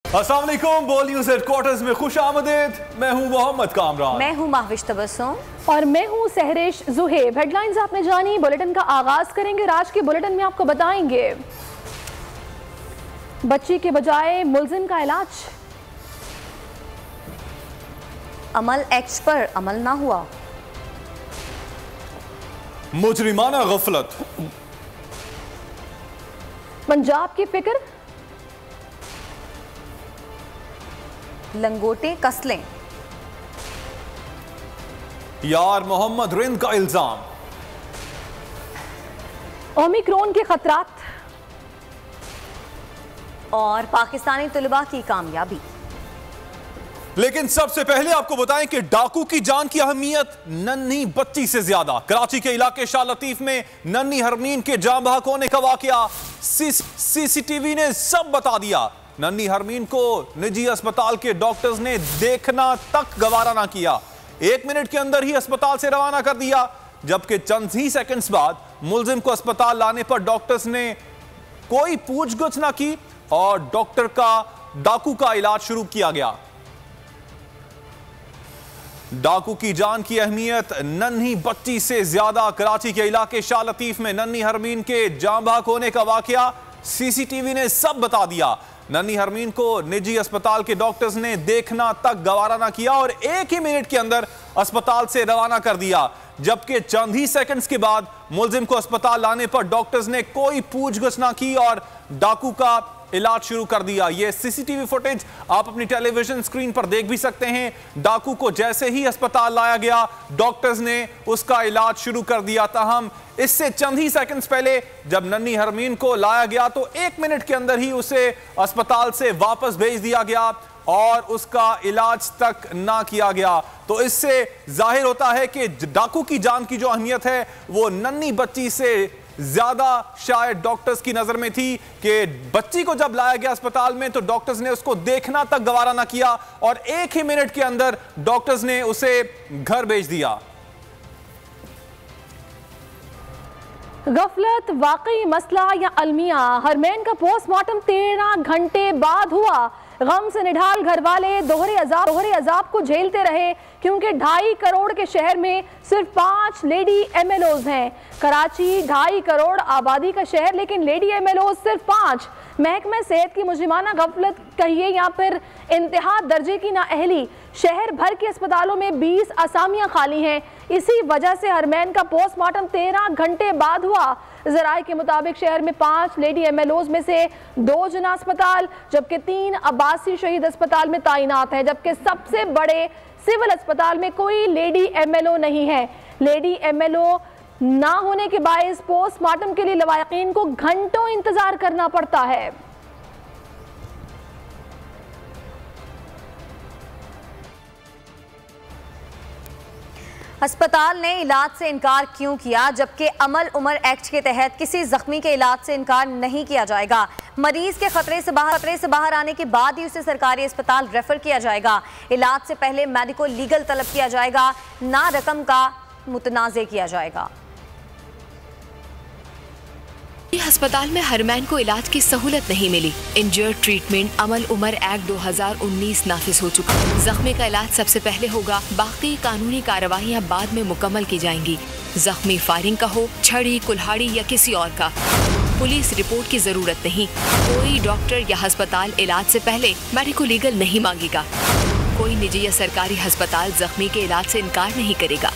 अस्सलाम वालेकुम, बोल न्यूज़ हेडक्वार्टर्स में खुश आमदीद। मैं हूं मोहम्मद कामरान। मैं हूं महविश तबस्सुम और मैं हूं सहरिश जुहेब। हेडलाइंस आपने जानी, बुलेटिन का आगाज करेंगे। आज के बुलेटिन में आपको बताएंगे बच्ची के बजाय मुलजिम का इलाज, अमल एक्ट पर अमल ना हुआ, मुजरिमाना गफलत, पंजाब की फिक्र, लंगोटे कसलें, यार मोहम्मद रिंद का इल्जाम, ओमिक्रॉन के खतरात और पाकिस्तानी तुलबा की कामयाबी। लेकिन सबसे पहले आपको बताएं कि डाकू की जान की अहमियत नन्ही बच्ची से ज्यादा। कराची के इलाके शाह लतीफ में नन्ही हरमीन के जान बहक होने का वाकया सीसीटीवी ने सब बता दिया। नन्ही हरमीन को निजी अस्पताल के डॉक्टर्स ने देखना तक गवारा ना किया। 1 मिनट के अंदर ही अस्पताल से रवाना कर दिया, जबकि चंद ही सेकंड्स बाद मुलजिम को अस्पताल लाने पर डॉक्टर्स ने कोई पूछगछ ना की और डाकू का इलाज शुरू किया गया। डाकू की जान की अहमियत नन्ही बच्ची से ज्यादा। कराची के इलाके शाह लतीफ में नन्ही हरमीन के जान बहक होने का वाकया सीसीटीवी ने सब बता दिया। नन्ही हरमीन को निजी अस्पताल के डॉक्टर्स ने देखना तक गवारा ना किया और 1 ही मिनट के अंदर अस्पताल से रवाना कर दिया, जबकि चंद ही सेकंड्स के बाद मुलजिम को अस्पताल लाने पर डॉक्टर्स ने कोई पूछगछ ना की और डाकू का इलाज शुरू कर दिया। यह सीसीटीवी फुटेज आप अपनी टेलीविजन स्क्रीन पर देख भी सकते हैं। डाकू को जैसे ही अस्पताल लाया गया, डॉक्टर्स ने उसका इलाज शुरू कर दिया। ताहम इससे चंद ही सेकंड्स पहले जब नन्ही हरमीन को लाया गया तो 1 मिनट के अंदर ही उसे अस्पताल से वापस भेज दिया गया और उसका इलाज तक ना किया गया। तो इससे जाहिर होता है कि डाकू की जान की जो अहमियत है वो नन्ही बच्ची से ज्यादा शायद डॉक्टर्स की नजर में थी कि बच्ची को जब लाया गया अस्पताल में तो डॉक्टर्स ने उसको देखना तक गवारा ना किया और 1 ही मिनट के अंदर डॉक्टर्स ने उसे घर भेज दिया। गफलत वाकई मसला या अलमिया? हरमैन का पोस्टमार्टम 13 घंटे बाद हुआ। गम से निढाल घर वाले दोहरे अजाब को झेलते रहे क्योंकि 2.5 करोड़ के शहर में सिर्फ 5 लेडी एमएलओज हैं। कराची 2.5 करोड़ आबादी का शहर, लेकिन लेडी एमएलओज सिर्फ 5। महकमा सेहत की मुजरिमाना गफलत कहिए या फिर इंतहा दर्जे की नाअहली। शहर भर के अस्पतालों में 20 असामियां खाली हैं। इसी वजह से हरमैन का पोस्टमार्टम 13 घंटे बाद हुआ। ज़राए के मुताबिक शहर में 5 लेडी एमएलओज में से 2 जना अस्पताल जबकि 3 अब्बासी शहीद अस्पताल में तैनात हैं, जबकि सबसे बड़े सिविल अस्पताल में कोई लेडी एमएलओ नहीं है। लेडी एमएलओ ना होने के बायस पोस्टमार्टम के लिए लवाहिकीन को घंटों इंतजार करना पड़ता है। अस्पताल ने इलाज से इनकार क्यों किया, जबकि अमल उमर एक्ट के तहत किसी जख्मी के इलाज से इनकार नहीं किया जाएगा। मरीज के खतरे से बाहर आने के बाद ही उसे सरकारी अस्पताल रेफर किया जाएगा। इलाज से पहले मेडिको लीगल तलब किया जाएगा, ना रकम का मुतनाज़े किया जाएगा। अस्पताल में हरमैन को इलाज की सहूलत नहीं मिली। इंजर्ड ट्रीटमेंट अमल उमर एक्ट 2019 नाफिज हो चुका। जख्मी का इलाज सबसे पहले होगा, बाकी कानूनी कार्रवाइयाँ बाद में मुकम्मल की जाएंगी। जख्मी फायरिंग का हो, छड़ी, कुल्हाड़ी या किसी और का, पुलिस रिपोर्ट की जरूरत नहीं। कोई डॉक्टर या अस्पताल इलाज से पहले मेडिको लीगल नहीं मांगेगा। कोई निजी या सरकारी अस्पताल जख्मी के इलाज से इनकार नहीं करेगा।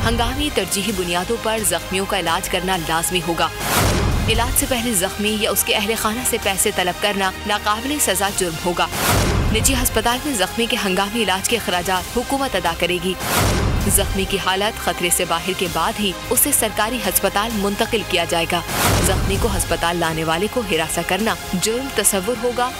हंगामी तरजीही बुनियादों पर जख्मियों का इलाज करना लाजमी होगा। इलाज से पहले जख्मी या उसके अहले खाना से पैसे तलब करना नाकाबिले सजा जुर्म होगा। निजी अस्पताल में जख्मी के हंगामी इलाज के अखराजात हुकूमत अदा करेगी। जख्मी की हालत खतरे से बाहर के बाद ही उसे सरकारी अस्पताल मुंतकिल किया जाएगा। जख्मी को अस्पताल लाने वाले को हिरासा करना जुर्म तस्वुर होगा।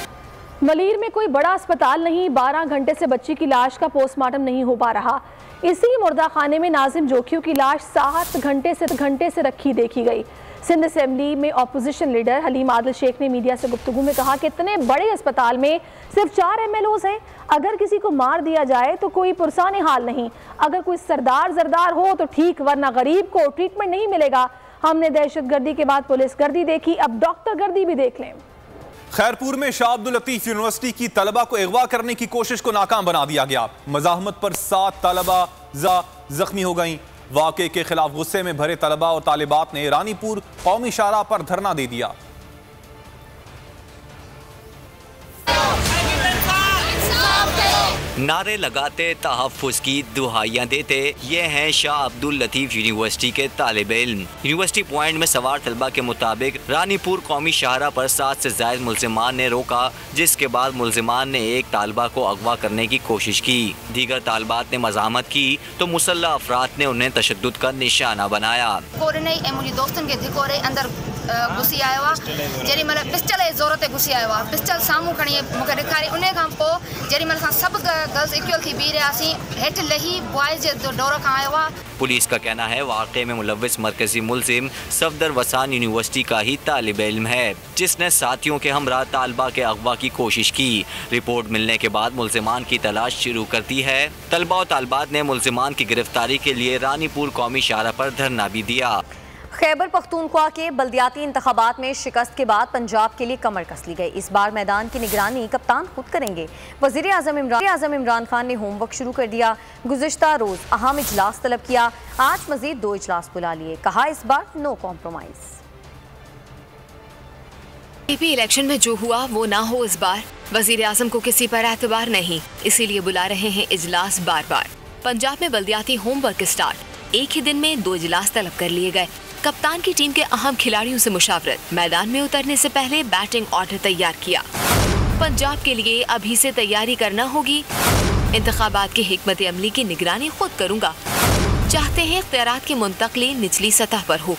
मलीर में कोई बड़ा अस्पताल नहीं, 12 घंटे से बच्ची की लाश का पोस्टमार्टम नहीं हो पा रहा। इसी मुर्दा खाने में नाजिम जोखियों की लाश 7 घंटे से रखी देखी गई। सिंध असेंबली में अपोजिशन लीडर हलीम आदिल शेख ने मीडिया से गुफ्तगू में कहा कि इतने बड़े अस्पताल में सिर्फ 4 एमएलओज हैं। अगर किसी को मार दिया जाए तो कोई पुरसाने हाल नहीं। अगर कोई सरदार हो तो ठीक, वरना गरीब को ट्रीटमेंट नहीं मिलेगा। हमने दहशतगर्दी के बाद पुलिस गर्दी देखी, अब डॉक्टर गर्दी भी देख लें। खैरपुर में शाह अब्दुल लतीफ यूनिवर्सिटी की तलबा को अगवा करने की कोशिश को नाकाम बना दिया गया। मज़ाहमत पर 7 तलबा जख्मी हो गईं। वाक़े के खिलाफ गुस्से में भरे तलबा और तालिबात ने रानीपुर कौमी शाहराह पर धरना दे दिया। नारे लगाते, तहफ़्फ़ुज़ की दुहाइयाँ देते, ये हैं शाह अब्दुल लतीफ यूनिवर्सिटी के तालिब इल्म। यूनिवर्सिटी पॉइंट में सवार तलबा के मुताबिक रानीपुर कौमी शाहराह पर 7 से ज़ायद मुल्ज़िमान ने रोका, जिसके बाद मुल्ज़िमान ने एक तालबा को अगवा करने की कोशिश की। दीगर तालबात ने मज़ाहमत की तो मुसल्लह अफराद ने उन्हें तशद्दुद का निशाना बनाया। घुसी आयो आहे, जेॾी महिल पिस्टल जी ज़रूरत घुसी आयो आहे, पिस्टल साम्हूं खणी मूंखे ॾेखारी। उन खां पोइ जेॾी महिल असां सभु गर्ल्स इक्वल थी बीह रहियासीं, हेठि लही बॉयज़ जे डोर खां आयो आहे। पुलिस का कहना है वाक़े में मुलव्विस मरकजी मुल्जिम सफदर वसान यूनिवर्सिटी का ही तालिब इल्म है, जिसने साथियों के हमरा तालबा के अगवा की कोशिश की। रिपोर्ट मिलने के बाद मुल्जिमान की तलाश शुरू कर दी है। तलबा और तालबात ने मुल्जिमान की गिरफ्तारी के लिए रानीपुर कौमी शाहराह पर धरना भी दिया। खैबर पख्तूनख्वा के बल्दियाती इंतखाबात में शिकस्त के बाद पंजाब के लिए कमर कस ली गई। इस बार मैदान की निगरानी कप्तान खुद करेंगे। वज़ीर आज़म इमरान खान ने होमवर्क शुरू कर दिया। गुज़िश्ता रोज़ अहम इजलास तलब किया, आज मज़ीद 2 इजलास बुला लिए। कहा इस बार नो कॉम्प्रोमाइज़। पीपी इलेक्शन में जो हुआ वो ना हो इस बार। वज़ीर आज़म को किसी पर एतबार नहीं, इसीलिए बुला रहे हैं इजलास बार बार। पंजाब में बल्दियाती होमवर्क स्टार्ट, एक ही दिन में 2 इजलास तलब कर लिए गए। कप्तान की टीम के अहम खिलाड़ियों से मुशावरत, मैदान में उतरने से पहले बैटिंग ऑर्डर तैयार किया। पंजाब के लिए अभी से तैयारी करना होगी। इंतखाबात की हिकमत अमली की निगरानी खुद करूंगा। चाहते हैं इख्तियारात की मुंतकली निचली सतह पर हो।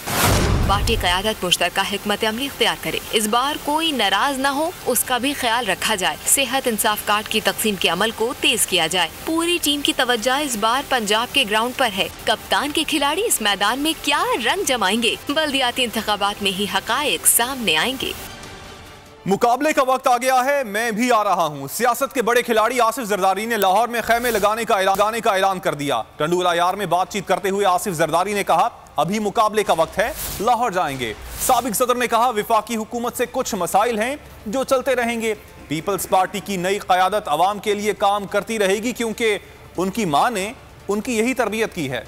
पार्टी क़यादत मुश्तरका हिकमत अमली इख्तियार करे। इस बार कोई नाराज न हो, उसका भी ख्याल रखा जाए। सेहत इंसाफ कार्ड की तकसीम के अमल को तेज किया जाए। पूरी टीम की तवज्जो इस बार पंजाब के ग्राउंड पर है। कप्तान के खिलाड़ी इस मैदान में क्या रंग जमाएंगे, बल्दियाती इंतखाबात में ही हकायक सामने आएंगे। मुकाबले का वक्त आ गया है, मैं भी आ रहा हूं। सियासत के बड़े खिलाड़ी आसिफ जरदारी ने लाहौर में खैमे लगाने का ऐलान कर दिया। टंडूला यार में बातचीत करते हुए आसिफ जरदारी ने कहा, अभी मुकाबले का वक्त है, लाहौर जाएंगे। साबिक सदर ने कहा, विफाकी हुकूमत से कुछ मसाइल हैं जो चलते रहेंगे। पीपल्स पार्टी की नई क़यादत अवाम के लिए काम करती रहेगी, क्योंकि उनकी मां ने उनकी यही तरबियत की है।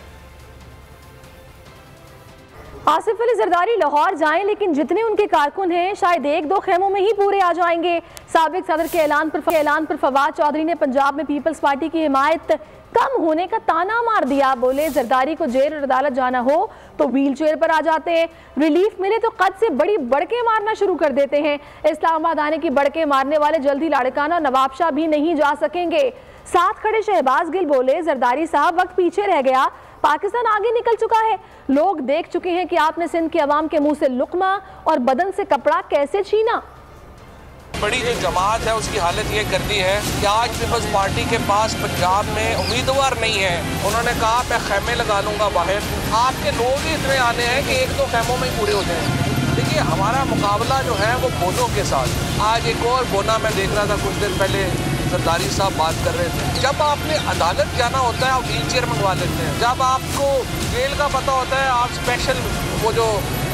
आसिफ अली जरदारी लाहौर जाएं, लेकिन जितने उनके कारकुन हैं शायद 1-2 खेमों में ही पूरे आ जाएंगे। साबिक सदर के ऐलान पर फवाद चौधरी ने पंजाब में पीपल्स पार्टी की हिमायत कम होने का ताना मार दिया। बोले जरदारी को जेल और अदालत जाना हो तो व्हील चेयर पर आ जाते हैं, रिलीफ मिले तो कद से बड़ी बड़के मारना शुरू कर देते हैं। इस्लामाबाद आने की बड़के मारने वाले जल्दी लाड़काना नवाब शाह भी नहीं जा सकेंगे। साथ खड़े शहबाज गिल बोले, जरदारी साहब वक्त पीछे रह गया, पाकिस्तान आगे निकल चुका है। लोग देख चुके हैं कि आपने सिंध के अवाम के मुंह से लुकमा और बदन से कपड़ा कैसे छीना। बड़ी जो जमात है उसकी हालत ये कर दी है कि आज पीपल्स पार्टी के पास पंजाब में उम्मीदवार नहीं है। उन्होंने कहा मैं खैमे लगा लूँगा बाहर। आपके लोग ही इतने आने हैं कि 1-2 खैमों में ही पूरे हो जाएंगे। देखिए, हमारा मुकाबला जो है वो बोनों के साथ। आज एक और बोना मैं देख रहा था कुछ देर पहले, जरदारी साहब बात कर रहे थे। जब आपने अदालत जाना होता है आप व्हील चेयर मंगवा लेते हैं। जब आपको जेल का पता होता है आप स्पेशल वो जो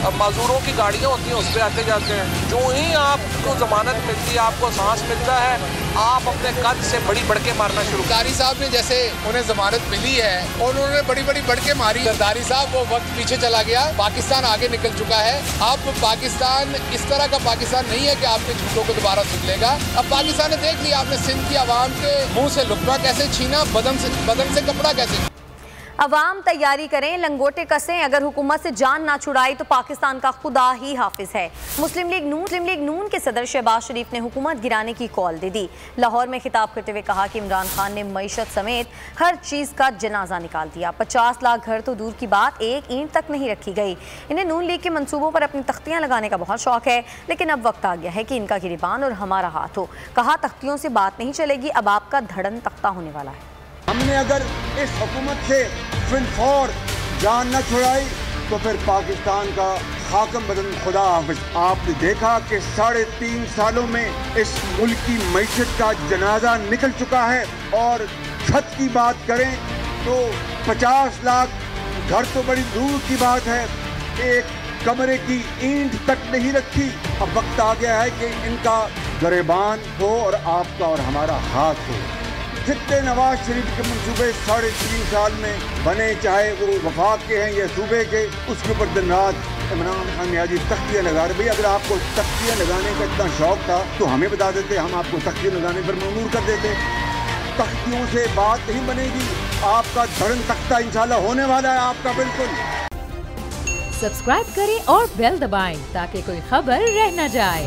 मजदूरों की गाड़ियाँ होती हैं उस पर आते जाते हैं। जो ही आपको जमानत मिलती है, आपको सांस मिलता है, आप अपने कद से बड़ी बड़के मारना शुरू। जरदारी साहब ने जैसे उन्हें जमानत मिली है और उन्होंने बड़ी बड़ी बड़के मारी, जरदारी साहब वो वक्त पीछे चला गया, पाकिस्तान आगे निकल चुका है। अब पाकिस्तान इस तरह का पाकिस्तान नहीं है कि आपके झूठों को दोबारा सुन लेगा। अब पाकिस्तान ने देख लिया आपने सिंध की आवाम के मुँह से लुकमा कैसे छीना, बदन से कपड़ा कैसे। अवाम तैयारी करें, लंगोटे कसें, अगर हुकूमत से जान ना छुड़ाई तो पाकिस्तान का खुदा ही हाफिज है। मुस्लिम लीग नून के सदर शहबाज शरीफ ने हुकूमत गिराने की कॉल दे दी। लाहौर में खिताब करते हुए कहा कि इमरान खान ने मईशत समेत हर चीज़ का जनाजा निकाल दिया। 50 लाख घर तो दूर की बात, एक ईंट तक नहीं रखी गई। इन्हें नून लीग के मंसूबों पर अपनी तख्तियाँ लगाने का बहुत शौक है, लेकिन अब वक्त आ गया है कि इनका गिरबान और हमारा हाथ हो। कहा, तख्तियों से बात नहीं चलेगी, अब आपका धड़न तख्ता होने वाला है। हमने अगर इस हुकूमत से फिलफौर जान न छुड़ाई तो फिर पाकिस्तान का हाकम बदन खुदा हाफिज। आपने देखा कि 3.5 सालों में इस मुल्क की मईशत का जनाजा निकल चुका है। और छत की बात करें तो 50 लाख घर तो बड़ी दूर की बात है, एक कमरे की ईंट तक नहीं रखी। अब वक्त आ गया है कि इनका गरेबान हो और आपका और हमारा हाथ हो। जितने नवाज शरीफ के मंसूबे 3.5 साल में बने, चाहे वो वफाक के हैं या सूबे के, उसके ऊपर दिन रात इमरान खान नियाजी तख्तियाँ लगा रहे। भाई अगर आपको तख्तियाँ लगाने का इतना शौक था तो हमें बता देते, हम आपको तख्तियाँ लगाने पर मजबूर कर देते। तख्तियों से बात नहीं बनेगी, आपका धर्म तख्ता इंशाल्लाह होने वाला है आपका। बिल्कुल सब्सक्राइब करें और बेल दबाएं ताकि कोई खबर रह न जाए।